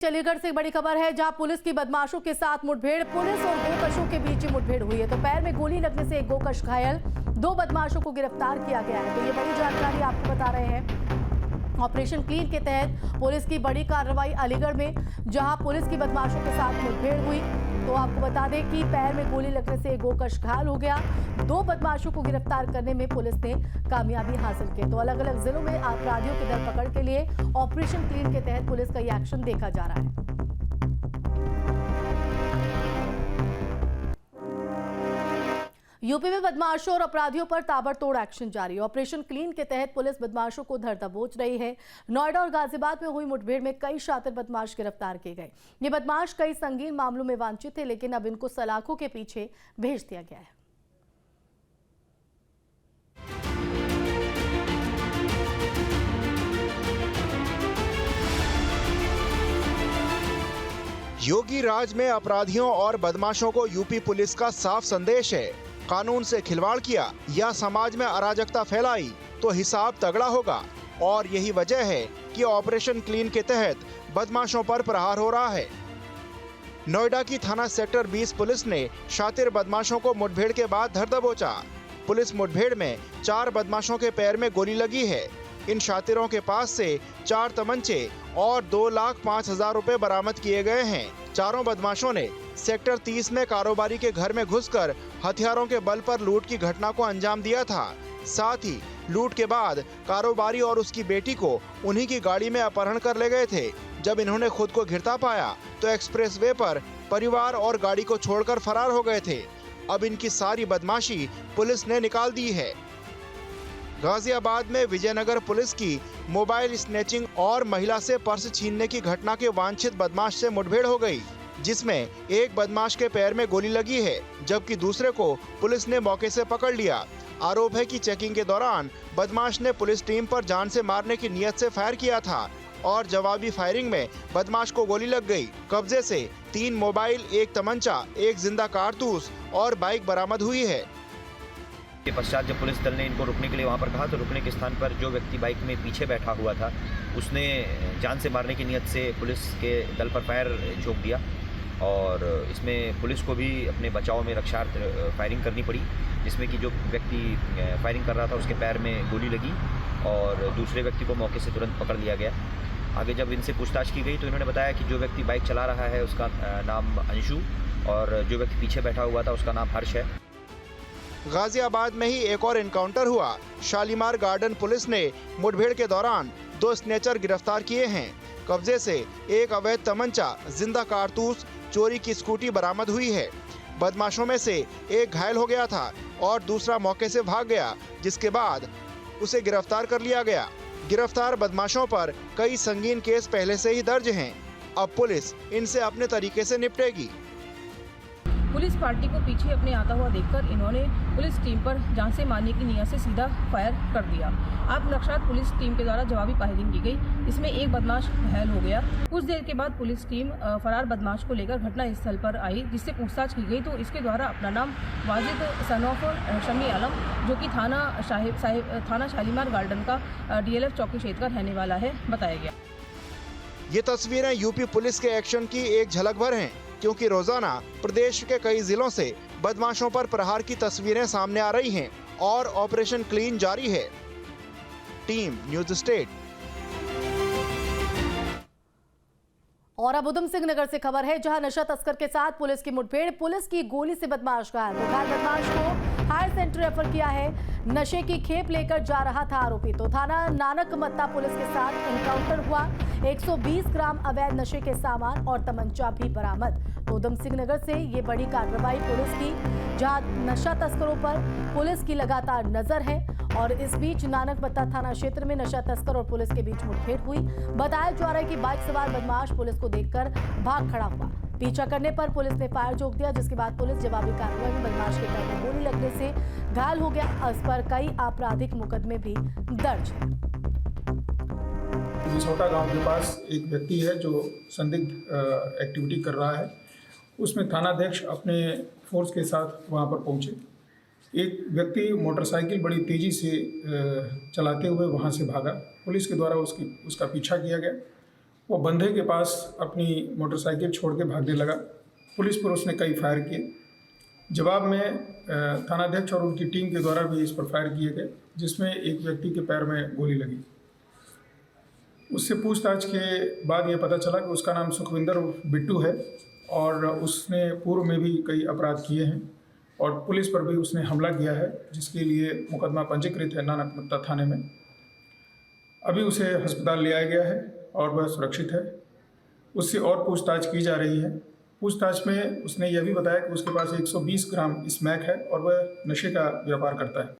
चंडीगढ़ से एक बड़ी खबर है, जहां पुलिस की बदमाशों के साथ मुठभेड़। पुलिस और गोकशों के बीच मुठभेड़ हुई है तो पैर में गोली लगने से एक गोकश घायल, 2 बदमाशों को गिरफ्तार किया गया है। तो ये बड़ी जानकारी आपको बता रहे हैं। ऑपरेशन क्लीन के तहत पुलिस की बड़ी कार्रवाई अलीगढ़ में, जहां पुलिस की बदमाशों के साथ मुठभेड़ हुई। तो आपको बता दें कि पैर में गोली लगने से एक गोकश घायल हो गया, 2 बदमाशों को गिरफ्तार करने में पुलिस ने कामयाबी हासिल की। तो अलग अलग जिलों में अपराधियों की धरपकड़ के लिए ऑपरेशन क्लीन के तहत पुलिस का ये एक्शन देखा जा रहा है। यूपी में बदमाशों और अपराधियों पर ताबड़तोड़ एक्शन जारी। ऑपरेशन क्लीन के तहत पुलिस बदमाशों को धर दबोच रही है। नोएडा और गाजियाबाद में हुई मुठभेड़ में कई शातिर बदमाश गिरफ्तार किए गए। ये बदमाश कई संगीन मामलों में वांछित थे, लेकिन अब इनको सलाखों के पीछे भेज दिया गया है। योगी राज में अपराधियों और बदमाशों को यूपी पुलिस का साफ संदेश है। कानून से खिलवाड़ किया या समाज में अराजकता फैलाई तो हिसाब तगड़ा होगा। और यही वजह है कि ऑपरेशन क्लीन के तहत बदमाशों पर प्रहार हो रहा है। नोएडा की थाना सेक्टर 20 पुलिस ने शातिर बदमाशों को मुठभेड़ के बाद धर दबोचा। पुलिस मुठभेड़ में 4 बदमाशों के पैर में गोली लगी है। इन शातिरों के पास से 4 तमंचे और 2,05,000 रुपए बरामद किए गए हैं। चारों बदमाशों ने सेक्टर 30 में कारोबारी के घर में घुसकर हथियारों के बल पर लूट की घटना को अंजाम दिया था। साथ ही लूट के बाद कारोबारी और उसकी बेटी को उन्हीं की गाड़ी में अपहरण कर ले गए थे। जब इन्होंने खुद को घिरता पाया तो एक्सप्रेसवे पर परिवार और गाड़ी को छोड़कर फरार हो गए थे। अब इनकी सारी बदमाशी पुलिस ने निकाल दी है। गाजियाबाद में विजयनगर पुलिस की मोबाइल स्नैचिंग और महिला से पर्स छीनने की घटना के वांछित बदमाश से मुठभेड़ हो गई, जिसमें एक बदमाश के पैर में गोली लगी है, जबकि दूसरे को पुलिस ने मौके से पकड़ लिया। आरोप है कि चेकिंग के दौरान बदमाश ने पुलिस टीम पर जान से मारने की नीयत से फायर किया था और जवाबी फायरिंग में बदमाश को गोली लग गई। कब्जे से 3 मोबाइल, 1 तमंचा, 1 जिंदा कारतूस और बाइक बरामद हुई है। के पश्चात जब पुलिस दल ने इनको रुकने के लिए वहां पर कहा तो रुकने के स्थान पर जो व्यक्ति बाइक में पीछे बैठा हुआ था उसने जान से मारने की नियत से पुलिस के दल पर फायर झोंक दिया और इसमें पुलिस को भी अपने बचाव में रक्षार्थ फायरिंग करनी पड़ी, जिसमें कि जो व्यक्ति फायरिंग कर रहा था उसके पैर में गोली लगी और दूसरे व्यक्ति को मौके से तुरंत पकड़ लिया गया। आगे जब इनसे पूछताछ की गई तो इन्होंने बताया कि जो व्यक्ति बाइक चला रहा है उसका नाम अंशु और जो व्यक्ति पीछे बैठा हुआ था उसका नाम हर्ष है। गाजियाबाद में ही एक और एनकाउंटर हुआ। शालीमार गार्डन पुलिस ने मुठभेड़ के दौरान 2 स्नेचर गिरफ्तार किए हैं। कब्जे से 1 अवैध तमंचा, जिंदा कारतूस, चोरी की स्कूटी बरामद हुई है। बदमाशों में से एक घायल हो गया था और दूसरा मौके से भाग गया, जिसके बाद उसे गिरफ्तार कर लिया गया। गिरफ्तार बदमाशों पर कई संगीन केस पहले से ही दर्ज हैं। अब पुलिस इनसे अपने तरीके से निपटेगी। पुलिस पार्टी को पीछे अपने आता हुआ देखकर इन्होंने पुलिस टीम पर जान से मारने की नियत से सीधा फायर कर दिया। आत्मरक्षार्थ पुलिस टीम के द्वारा जवाबी फायरिंग की गई। इसमें एक बदमाश घायल हो गया। कुछ देर के बाद पुलिस टीम फरार बदमाश को लेकर घटनास्थल पर आई, जिससे पूछताछ की गई तो इसके द्वारा अपना नाम वाजिद सन ऑफ शमी आलम, जो कि थाना शालीमार गार्डन का DLF चौकी क्षेत्र का रहने वाला है, बताया गया। ये तस्वीरें यूपी पुलिस के एक्शन की एक झलक भर हैं, क्योंकि रोजाना प्रदेश के कई जिलों से बदमाशों पर प्रहार की तस्वीरें सामने आ रही हैं और ऑपरेशन क्लीन जारी है। Team news state. और अब उधम सिंह नगर से खबर है, जहां नशा तस्कर के साथ पुलिस की मुठभेड़। पुलिस की गोली से बदमाश घायल। घायल बदमाश को हायर सेंटर रेफर किया है। नशे की खेप लेकर जा रहा था आरोपी। तो थाना नानक मत्ता पुलिस के साथ एनकाउंटर हुआ। 120 ग्राम अवैध नशे के सामान और तमंचा भी बरामद। तो उधम सिंह नगर से ये बड़ी कार्रवाई पुलिस की, जहां नशा तस्करों पर पुलिस की लगातार नजर है। और इस बीच नानक मत्ता थाना क्षेत्र में नशा तस्कर और पुलिस के बीच मुठभेड़ हुई। बताया जा रहा है कि बाइक सवार बदमाश पुलिस को देखकर भाग खड़ा हुआ। पीछा करने पर पुलिस ने फायर झोंक दिया, जिसके बाद पुलिस जवाबी कार्रवाई में बदमाश के पैर में गोली लगने से घायल हो गया। इस पर कई आपराधिक मुकदमे भी दर्ज है। छोटा गांव के पास एक व्यक्ति है जो संदिग्ध एक्टिविटी कर रहा है। उसमें थानाध्यक्ष अपने फोर्स के साथ वहां पर पहुंचे। एक व्यक्ति मोटरसाइकिल बड़ी तेज़ी से चलाते हुए वहां से भागा। पुलिस के द्वारा उसका पीछा किया गया। वो बंधे के पास अपनी मोटरसाइकिल छोड़ के भागने लगा। पुलिस पर उसने कई फायर किए। जवाब में थानाध्यक्ष और उनकी टीम के द्वारा भी इस पर फायर किए गए, जिसमें एक व्यक्ति के पैर में गोली लगी। उससे पूछताछ के बाद ये पता चला कि उसका नाम सुखविंदर उर्फ बिट्टू है और उसने पूर्व में भी कई अपराध किए हैं और पुलिस पर भी उसने हमला किया है, जिसके लिए मुकदमा पंजीकृत है नानक मत्ता थाने में। अभी उसे अस्पताल ले आया गया है और वह सुरक्षित है। उससे और पूछताछ की जा रही है। पूछताछ में उसने यह भी बताया कि उसके पास 120 ग्राम स्मैक है और वह नशे का व्यापार करता है।